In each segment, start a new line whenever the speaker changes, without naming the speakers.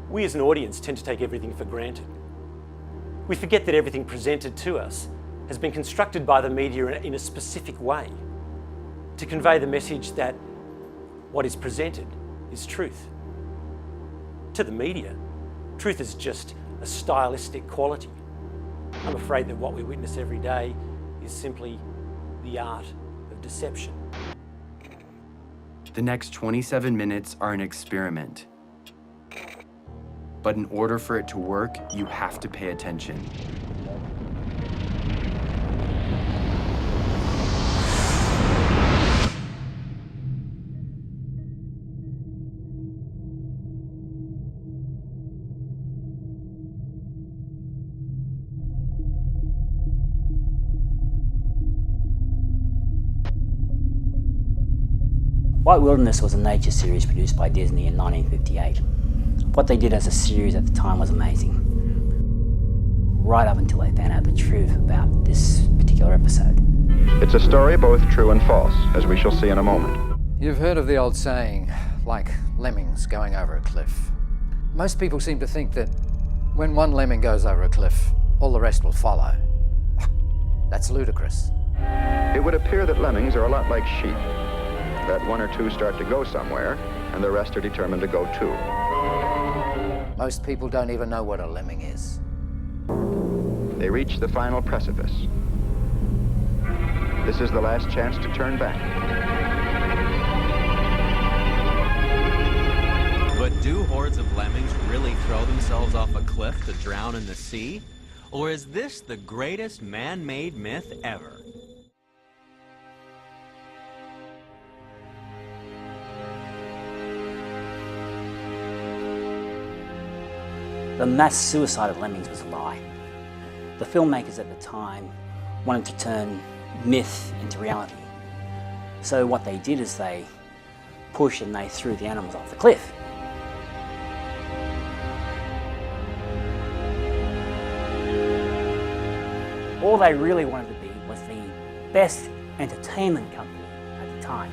We as an audience tend to take everything for granted. We forget that everything presented to us has been constructed by the media in a specific way to convey the message that what is presented is truth. To the media, truth is just a stylistic quality. I'm afraid that what we witness every day is simply the art of deception.
The next 27 minutes are an experiment. But in order for it to work, you have to pay attention.
White Wilderness was a nature series produced by Disney in 1958. What they did as a series at the time was amazing, right up until they found out the truth about this particular episode.
It's a story both true and false, as we shall see in a moment.
You've heard of the old saying, like lemmings going over a cliff. Most people seem to think that when one lemming goes over a cliff, all the rest will follow. That's ludicrous.
It would appear that lemmings are a lot like sheep, that one or two start to go somewhere, and the rest are determined to go too.
Most people don't even know what a lemming is.
They reach the final precipice. This is the last chance to turn back.
But do hordes of lemmings really throw themselves off a cliff to drown in the sea? Or is this the greatest man-made myth ever?
The mass suicide of lemmings was a lie. The filmmakers at the time wanted to turn myth into reality. So what they did is they pushed and they threw the animals off the cliff. All they really wanted to be was the best entertainment company at the time.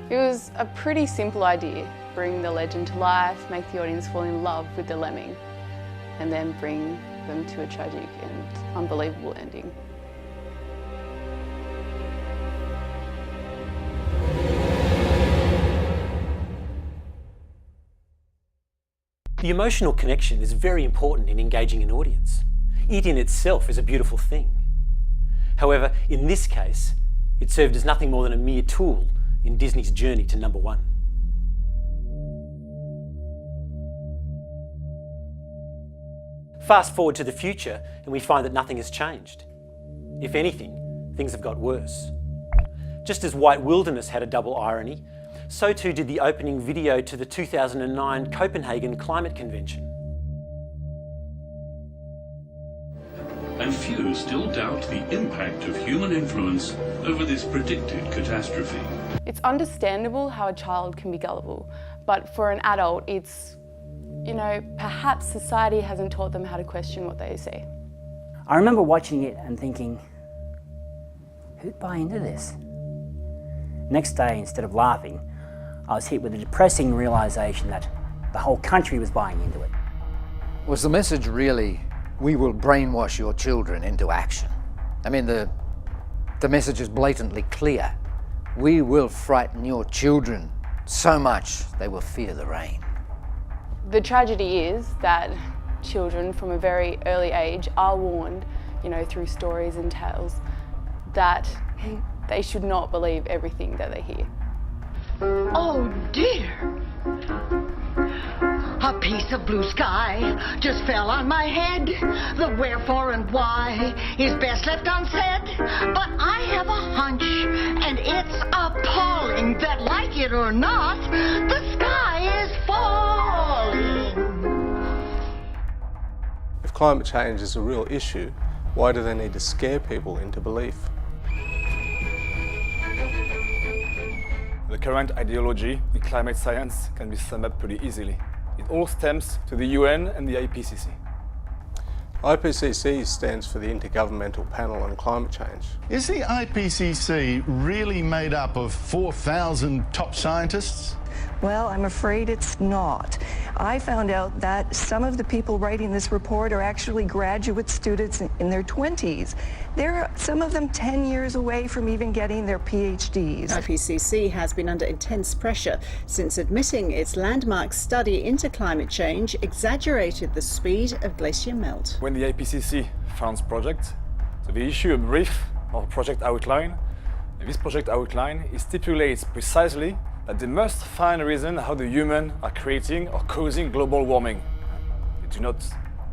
It was a pretty simple idea. Bring the legend to life, make the audience fall in love with the lemming, and then bring them to a tragic and unbelievable ending.
The emotional connection is very important in engaging an audience. It in itself is a beautiful thing. However, in this case, it served as nothing more than a mere tool in Disney's journey to #1. Fast forward to the future and we find that nothing has changed. If anything, things have got worse. Just as White Wilderness had a double irony, so too did the opening video to the 2009 Copenhagen Climate Convention.
And few still doubt the impact of human influence over this predicted catastrophe.
It's understandable how a child can be gullible, but for an adult, it's, perhaps society hasn't taught them how to question what they see.
I remember watching it and thinking, who'd buy into this? Next day, instead of laughing, I was hit with a depressing realisation that the whole country was buying into it.
Was the message really, we will brainwash your children into action? I mean, the message is blatantly clear. We will frighten your children so much they will fear the rain.
The tragedy is that children from a very early age are warned, through stories and tales, that they should not believe everything that they hear.
Oh dear! A piece of blue sky just fell on my head. The wherefore and why is best left unsaid. But I have a hunch, and it's appalling that, like it or not, the sky is falling.
If climate change is a real issue, why do they need to scare people into belief?
The current ideology in climate science can be summed up pretty easily. It all stems to the UN and the IPCC.
IPCC stands for the Intergovernmental Panel on Climate Change.
Is the IPCC really made up of 4,000 top scientists?
Well, I'm afraid it's not. I found out that some of the people writing this report are actually graduate students in their 20s. They're, some of them 10 years away from even getting their PhDs.
IPCC has been under intense pressure since admitting its landmark study into climate change exaggerated the speed of glacier melt.
When the IPCC funds projects, so they issue a brief or project outline. And this project outline stipulates precisely that they must find a reason how the humans are creating or causing global warming. They do not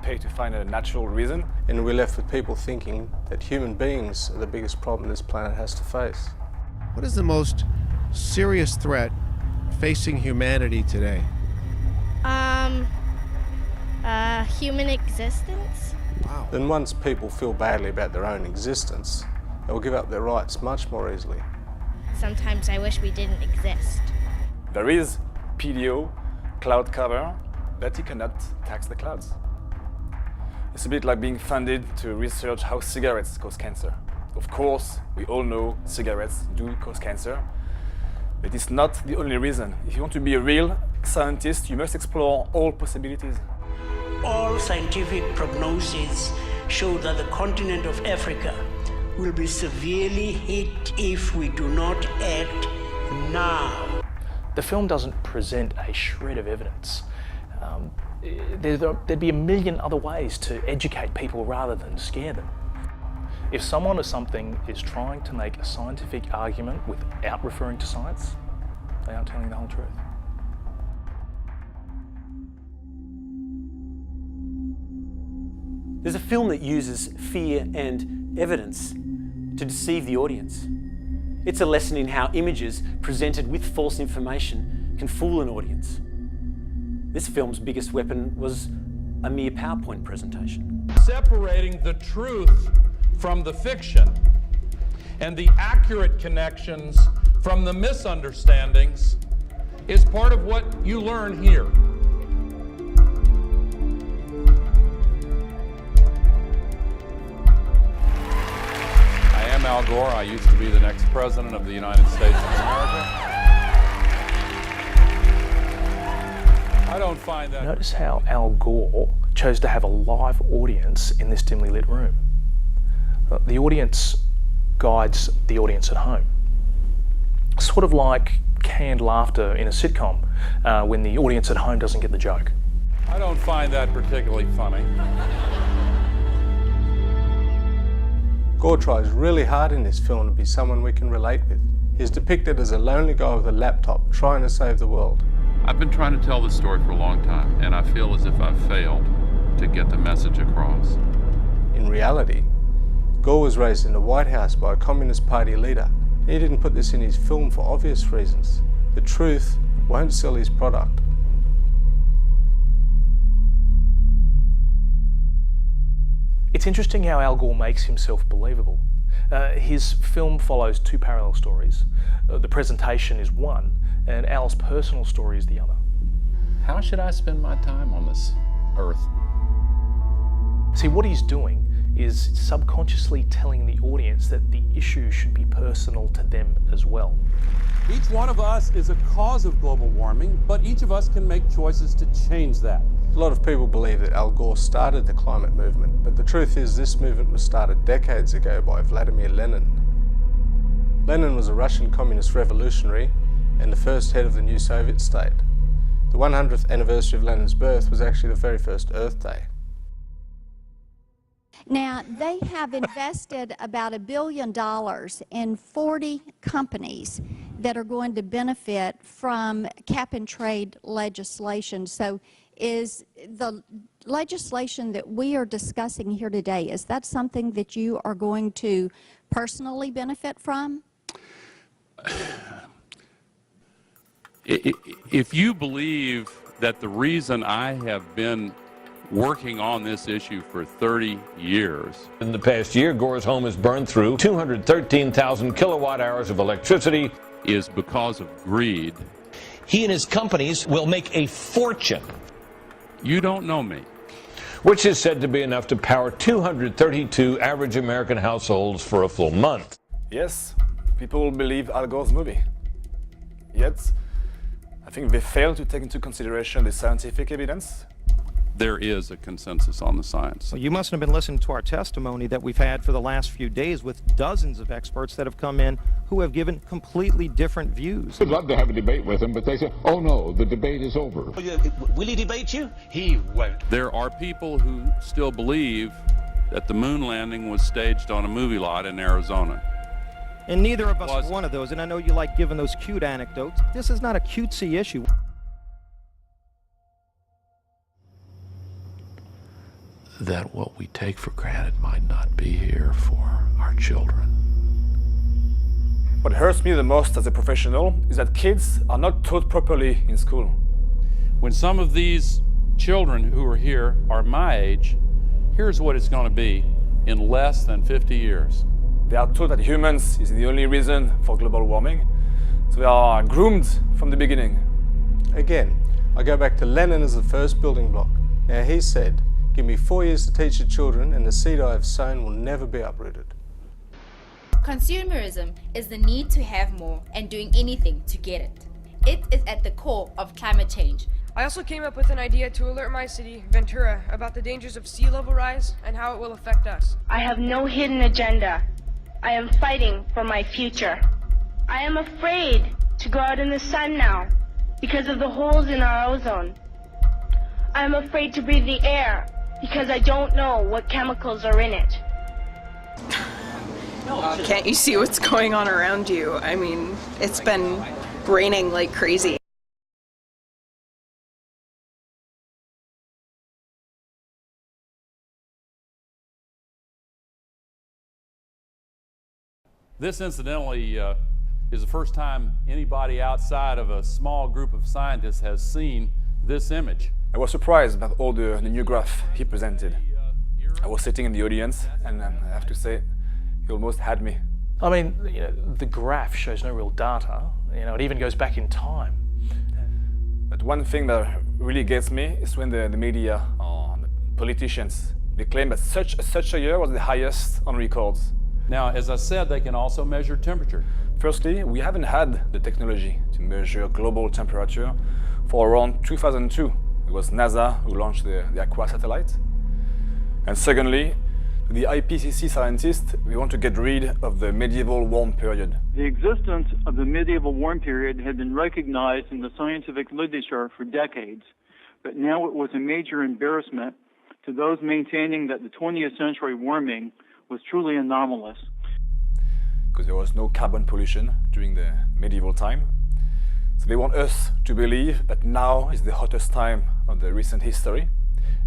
pay to find a natural reason.
And we're left with people thinking that human beings are the biggest problem this planet has to face.
What is the most serious threat facing humanity today?
Human existence.
Wow. Then once people feel badly about their own existence, they will give up their rights much more easily.
Sometimes I wish we didn't exist.
There is PDO, cloud cover, but you cannot tax the clouds. It's a bit like being funded to research how cigarettes cause cancer. Of course, we all know cigarettes do cause cancer, but it's not the only reason. If you want to be a real scientist, you must explore all possibilities.
All scientific prognoses show that the continent of Africa will be severely hit if we do not act now.
The film doesn't present a shred of evidence. There'd be a million other ways to educate people rather than scare them. If someone or something is trying to make a scientific argument without referring to science, they aren't telling the whole truth.
There's a film that uses fear and evidence to deceive the audience. It's a lesson in how images presented with false information can fool an audience. This film's biggest weapon was a mere PowerPoint presentation.
Separating the truth from the fiction and the accurate connections from the misunderstandings is part of what you learn here.
I'm Al Gore. I used to be the next president of the United States of America. I don't find that...
Notice how Al Gore chose to have a live audience in this dimly lit room. The audience guides the audience at home. Sort of like canned laughter in a sitcom when the audience at home doesn't get the joke.
I don't find that particularly funny.
Gore tries really hard in this film to be someone we can relate with. He's depicted as a lonely guy with a laptop trying to save the world.
I've been trying to tell this story for a long time, and I feel as if I've failed to get the message across.
In reality, Gore was raised in the White House by a Communist Party leader. He didn't put this in his film for obvious reasons. The truth won't sell his product.
It's interesting how Al Gore makes himself believable. His film follows two parallel stories. The presentation is one, and Al's personal story is the other.
How should I spend my time on this earth?
See, what he's doing is subconsciously telling the audience that the issue should be personal to them as well.
Each one of us is a cause of global warming, but each of us can make choices to change that.
A lot of people believe that Al Gore started the climate movement, but the truth is this movement was started decades ago by Vladimir Lenin. Lenin was a Russian communist revolutionary and the first head of the new Soviet state. The 100th anniversary of Lenin's birth was actually the very first Earth Day.
Now, they have invested about $1 billion in 40 companies that are going to benefit from cap-and-trade legislation. So is the legislation that we are discussing here today, is that something that you are going to personally benefit from?
If you believe that the reason I have been working on this issue for 30 years.
In the past year, Gore's home has burned through 213,000 kilowatt hours of electricity.
Is because of greed.
He and his companies will make a fortune
You don't know me.
Which is said to be enough to power 232 average American households for a full month.
Yes, people believe Al Gore's movie. Yet, I think they fail to take into consideration the scientific evidence.
There is a consensus on the science.
Well, you mustn't have been listening to our testimony that we've had for the last few days with dozens of experts that have come in who have given completely different views.
I'd love to have a debate with him, but they say, oh no, the debate is over.
Will he debate you? He won't.
There are people who still believe that the moon landing was staged on a movie lot in Arizona.
And neither of us are one of those, and I know you like giving those cute anecdotes. This is not a cutesy issue.
That what we take for granted might not be here for our children.
What hurts me the most as a professional is that kids are not taught properly in school.
When some of these children who are here are my age, here's what it's going to be in less than 50 years.
They are taught that humans is the only reason for global warming, so they are groomed from the beginning.
Again, I go back to Lenin as the first building block. Now he said, "Give me 4 years to teach the children, and the seed I have sown will never be uprooted."
Consumerism is the need to have more and doing anything to get it. It is at the core of climate change.
I also came up with an idea to alert my city, Ventura, about the dangers of sea level rise and how it will affect us.
I have no hidden agenda. I am fighting for my future. I am afraid to go out in the sun now because of the holes in our ozone. I am afraid to breathe the air because I don't know what chemicals are in it.
Can't you see what's going on around you? I mean, it's been raining like crazy.
This, incidentally, is the first time anybody outside of a small group of scientists has seen this image.
I was surprised about all the new graph he presented. I was sitting in the audience, and I have to say, he almost had me.
I mean, the graph shows no real data. It even goes back in time.
But one thing that really gets me is when the media or the politicians, they claim that such a year was the highest on records.
Now, as I said, they can also measure temperature.
Firstly, we haven't had the technology to measure global temperature for around 2002. It was NASA who launched the Aqua satellite. And secondly, the IPCC scientists, we want to get rid of the medieval warm period.
The existence of the medieval warm period had been recognized in the scientific literature for decades, but now it was a major embarrassment to those maintaining that the 20th century warming was truly anomalous.
Because there was no carbon pollution during the medieval time. So they want us to believe that now is the hottest time of the recent history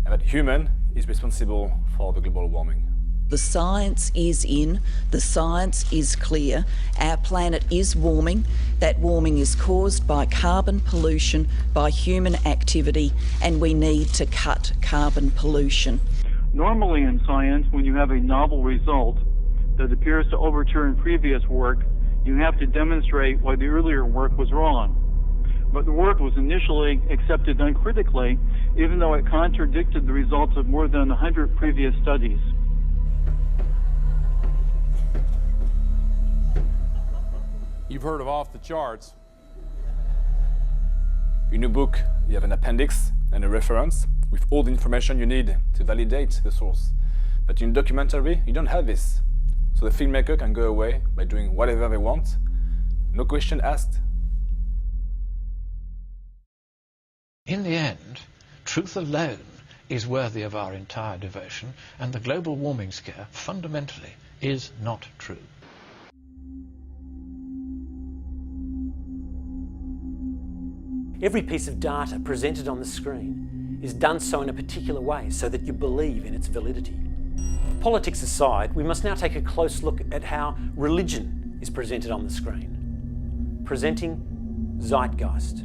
and that human is responsible for the global warming.
The science is in, the science is clear. Our planet is warming. That warming is caused by carbon pollution, by human activity, and we need to cut carbon pollution.
Normally in science, when you have a novel result that appears to overturn previous work, you have to demonstrate why the earlier work was wrong. But the work was initially accepted uncritically, even though it contradicted the results of more than 100 previous studies.
You've heard of off the charts.
In a book, you have an appendix and a reference with all the information you need to validate the source. But in documentary, you don't have this. So the filmmaker can go away by doing whatever they want, no question asked.
In the end, truth alone is worthy of our entire devotion, and the global warming scare fundamentally is not true.
Every piece of data presented on the screen is done so in a particular way so that you believe in its validity. Politics aside, we must now take a close look at how religion is presented on the screen. Presenting zeitgeist.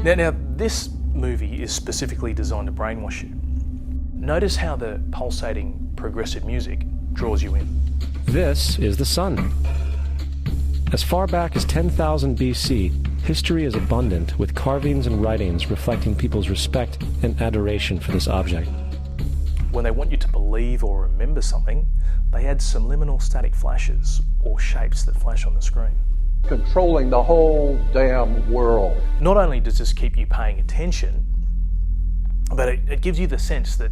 Now, this movie is specifically designed to brainwash you. Notice how the pulsating progressive music draws you in.
This is the sun.
As far back as 10,000 BC, history is abundant with carvings and writings reflecting people's respect and adoration for this object.
When they want you to believe or remember something, they add subliminal static flashes or shapes that flash on the screen.
Controlling the whole damn world.
Not only does this keep you paying attention, but it gives you the sense that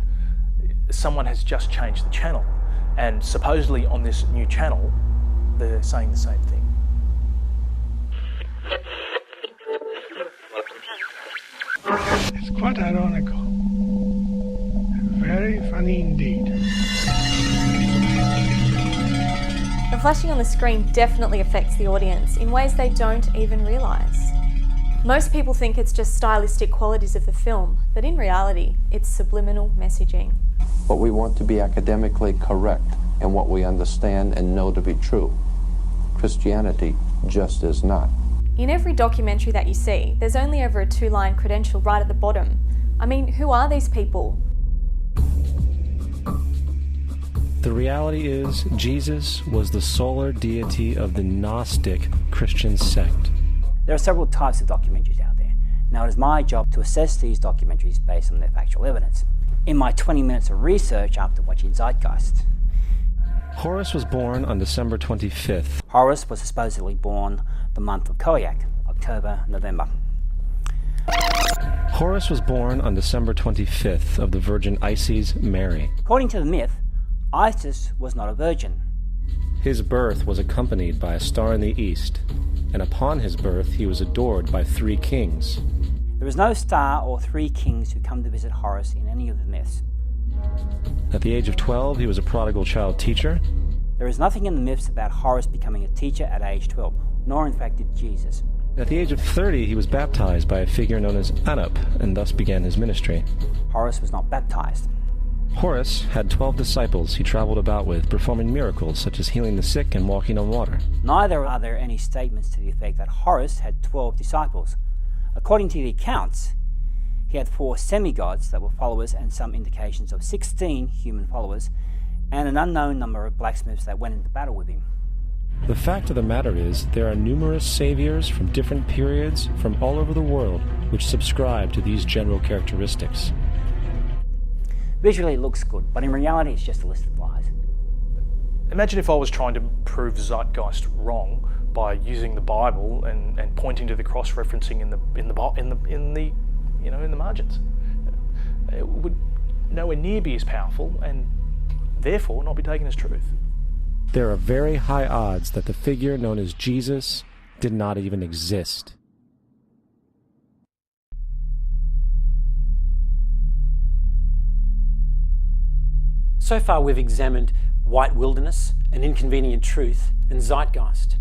someone has just changed the channel, and supposedly on this new channel, they're saying the same thing.
It's quite ironical. Very funny indeed.
The flashing on the screen definitely affects the audience in ways they don't even realise. Most people think it's just stylistic qualities of the film, but in reality, it's subliminal messaging.
But we want to be academically correct in what we understand and know to be true. Christianity just is not.
In every documentary that you see, there's only ever a 2-line credential right at the bottom. I mean, who are these people?
The reality is, Jesus was the solar deity of the Gnostic Christian sect.
There are several types of documentaries out there. Now it is my job to assess these documentaries based on their factual evidence. In my 20 minutes of research after watching Zeitgeist.
Horus was born on December 25th.
Horus was supposedly born the month of Koyak, October, November.
Horus was born on December 25th of the Virgin Isis Mary.
According to the myth, Isis was not a virgin.
His birth was accompanied by a star in the east, and upon his birth he was adored by 3 kings.
There is no star or 3 kings who come to visit Horus in any of the myths.
At the age of 12, he was a prodigal child teacher.
There is nothing in the myths about Horus becoming a teacher at age 12, nor in fact did Jesus.
At the age of 30, he was baptized by a figure known as Anup, and thus began his ministry.
Horus was not baptized.
Horus had 12 disciples he traveled about with, performing miracles such as healing the sick and walking on water.
Neither are there any statements to the effect that Horus had 12 disciples. According to the accounts, he had 4 semi-gods that were followers and some indications of 16 human followers, and an unknown number of blacksmiths that went into battle with him.
The fact of the matter is, there are numerous saviors from different periods from all over the world which subscribe to these general characteristics.
Visually it looks good, but in reality it's just a list of lies.
Imagine if I was trying to prove Zeitgeist wrong by using the Bible and pointing to the cross-referencing in the margins. It would nowhere near be as powerful and therefore not be taken as truth.
There are very high odds that the figure known as Jesus did not even exist.
So far we've examined white wilderness, an inconvenient truth, and Zeitgeist.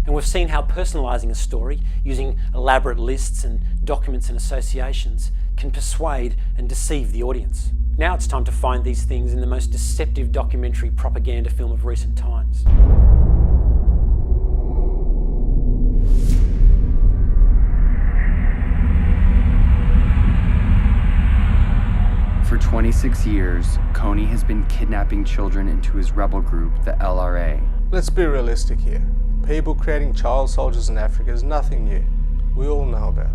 And we've seen how personalising a story, using elaborate lists and documents and associations, can persuade and deceive the audience. Now it's time to find these things in the most deceptive documentary propaganda film of recent times.
For 26 years, Kony has been kidnapping children into his rebel group, the LRA.
Let's be realistic here. People creating child soldiers in Africa is nothing new. We all know about it.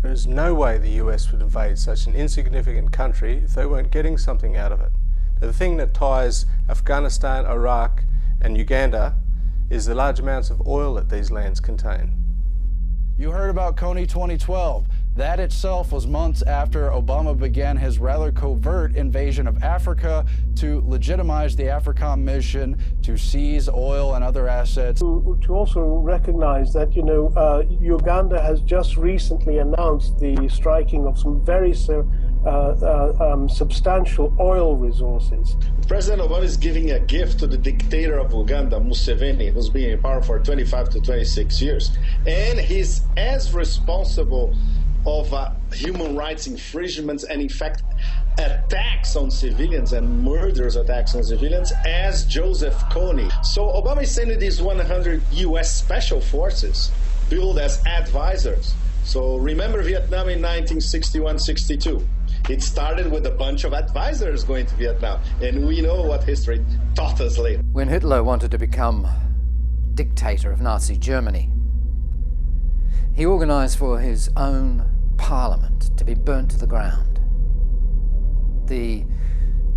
There is no way the US would invade such an insignificant country if they weren't getting something out of it. The thing that ties Afghanistan, Iraq and Uganda is the large amounts of oil that these lands contain.
You heard about Kony 2012. That itself was months after Obama began his rather covert invasion of Africa to legitimize the AFRICOM mission to seize oil and other assets.
To also recognize that, Uganda has just recently announced the striking of some very substantial oil resources.
President Obama is giving a gift to the dictator of Uganda, Museveni, who's been in power for 25 to 26 years. And he's as responsible of human rights infringements and, in fact, attacks on civilians and murderous attacks on civilians as Joseph Kony. So Obama is sending these 100 U.S. Special Forces billed as advisors. So remember Vietnam in 1961-62. It started with a bunch of advisors going to Vietnam, and we know what history taught us later.
When Hitler wanted to become dictator of Nazi Germany, he organized for his own parliament to be burnt to the ground. The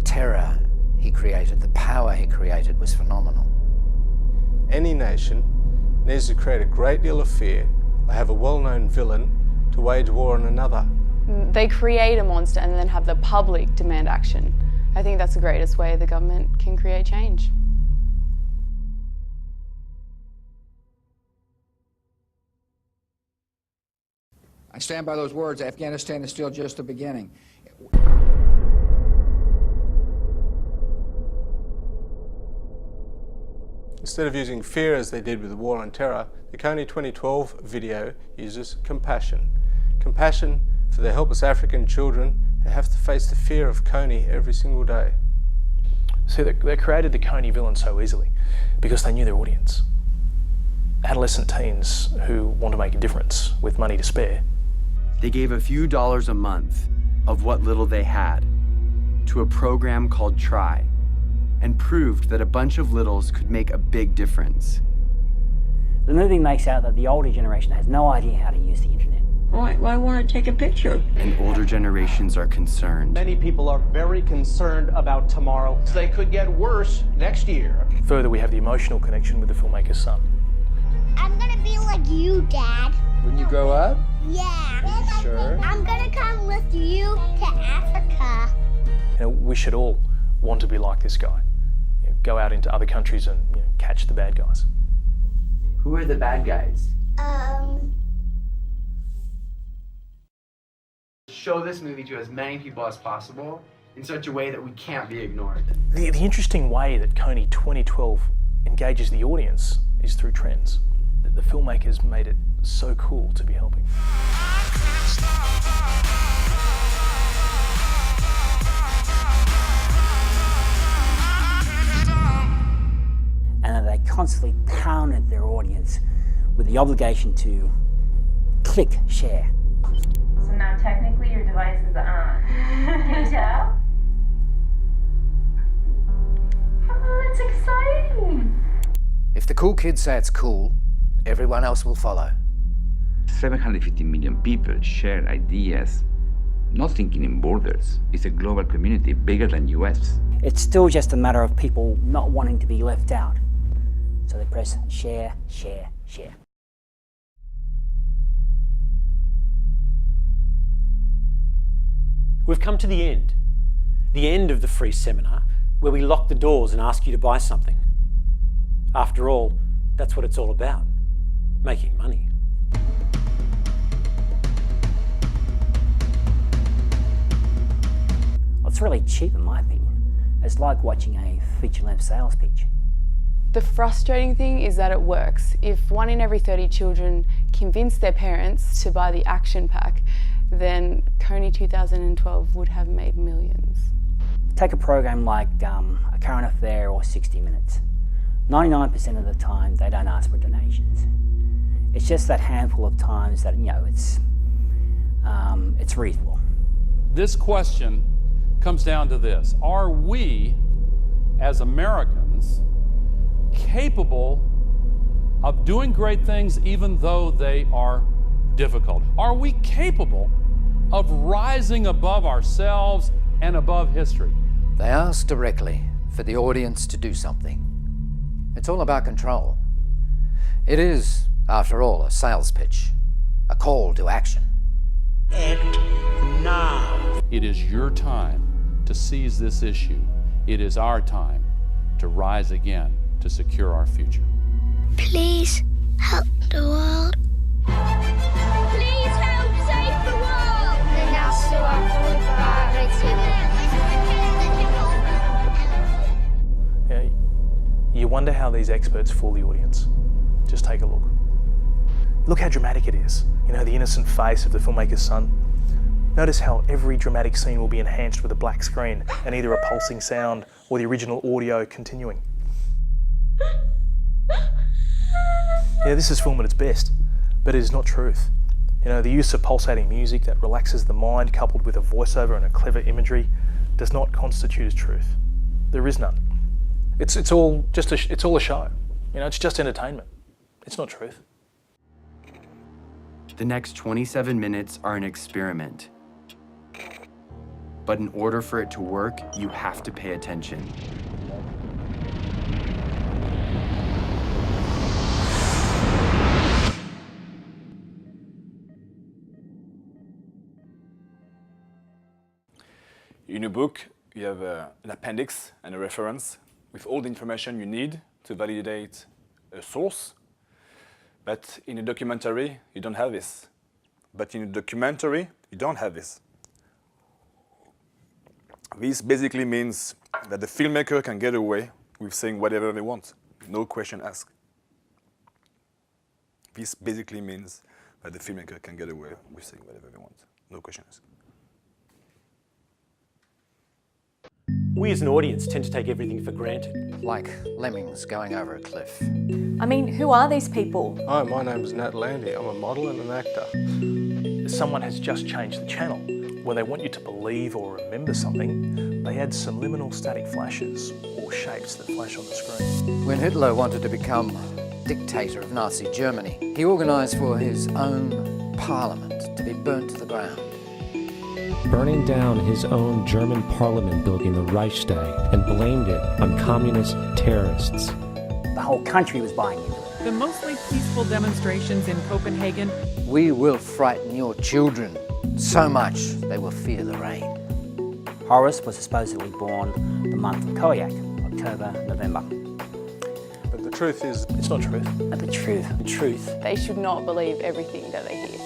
terror he created, the power he created was phenomenal.
Any nation needs to create a great deal of fear or have a well-known villain to wage war on another.
They create a monster and then have the public demand action. I think that's the greatest way the government can create change.
I stand by those words. Afghanistan is still just the beginning.
Instead of using fear as they did with the war on terror, the Kony 2012 video uses compassion. Compassion for the helpless African children who have to face the fear of Kony every single day.
See, they created the Kony villain so easily because they knew their audience. Adolescent teens who want to make a difference with money to spare.
They gave a few dollars a month of what little they had to a program called Try, and proved that a bunch of littles could make a big difference.
The movie makes out that the older generation has no idea how to use the internet.
Why want to take a picture?
And older generations are concerned.
Many people are very concerned about tomorrow. They could get worse next year.
Further, we have the emotional connection with the filmmaker's son.
I'm gonna be like you, Dad.
When you grow up?
Yeah.
Sure.
I'm gonna come with you to Africa.
You know, we should all want to be like this guy. You know, go out into other countries and catch the bad guys.
Who are the bad guys? Show this movie to as many people as possible in such a way that we can't be ignored.
The interesting way that Kony 2012 engages the audience is through trends. The filmmakers made it so cool to be helping.
And that they constantly pounded their audience with the obligation to click share.
So now technically your device is on. Can you tell? Oh, that's exciting!
If the cool kids say it's cool, everyone else will follow.
750 million people share ideas, not thinking in borders. It's a global community bigger than US.
It's still just a matter of people not wanting to be left out. So they press share, share, share.
We've come to the end of the free seminar, where we lock the doors and ask you to buy something. After all, that's what it's all about, making money.
Well, it's really cheap in my opinion. It's like watching a feature-length sales pitch.
The frustrating thing is that it works. If 1 in every 30 children convince their parents to buy the action pack, then Kony 2012 would have made millions.
Take a program like A Current Affair or 60 Minutes. 99% of the time, they don't ask for donations. It's just that handful of times that, it's reasonable.
This question comes down to this. Are we, as Americans, capable of doing great things even though they are difficult? Are we capable of rising above ourselves and above history?
They ask directly for the audience to do something. It's all about control. It is, after all, a sales pitch, a call to action.
Act now. It is your time to seize this issue. It is our time to rise again to secure our future.
Please help the world. Please help save the world.
You wonder how these experts fool the audience. Just take a look. Look how dramatic it is. The innocent face of the filmmaker's son. Notice how every dramatic scene will be enhanced with a black screen and either a pulsing sound or the original audio continuing. Yeah, this is film at its best, but it is not truth. You know, the use of pulsating music that relaxes the mind coupled with a voiceover and a clever imagery does not constitute as truth. There is none. It's all a show. You know, it's just entertainment. It's not truth.
The next 27 minutes are an experiment. But in order for it to work, you have to pay attention.
In a book, you have an appendix and a reference with all the information you need to validate a source. But in a documentary, you don't have this. But in a documentary, you don't have this. This basically means that the filmmaker can get away with saying whatever they want, no question asked. This basically means that the filmmaker can get away with saying whatever they want, no question asked.
We as an audience tend to take everything for granted.
Like lemmings going over a cliff.
I mean, who are these people?
Hi, my name is Nat Landy. I'm a model and an actor.
Someone has just changed the channel. When they want you to believe or remember something, they add subliminal static flashes or shapes that flash on the screen.
When Hitler wanted to become dictator of Nazi Germany, he organised for his own parliament to be burnt to the ground.
Burning down his own German parliament building, the Reichstag, and blamed it on communist terrorists.
The whole country was buying into it.
The mostly peaceful demonstrations in Copenhagen.
We will frighten your children so much they will fear the rain.
Horace was supposedly born the month of Koyak, October, November.
But the truth is,
it's not truth.
But the truth.
They should not believe everything that they hear.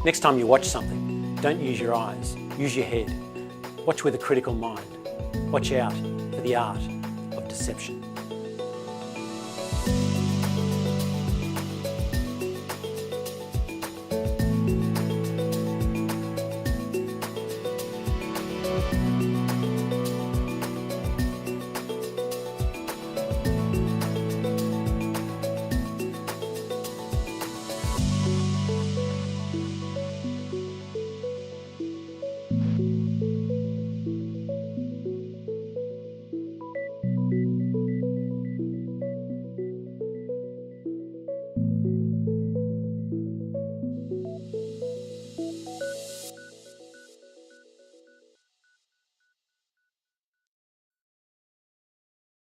Next time you watch something, don't use your eyes, use your head. Watch with a critical mind. Watch out for the art of deception.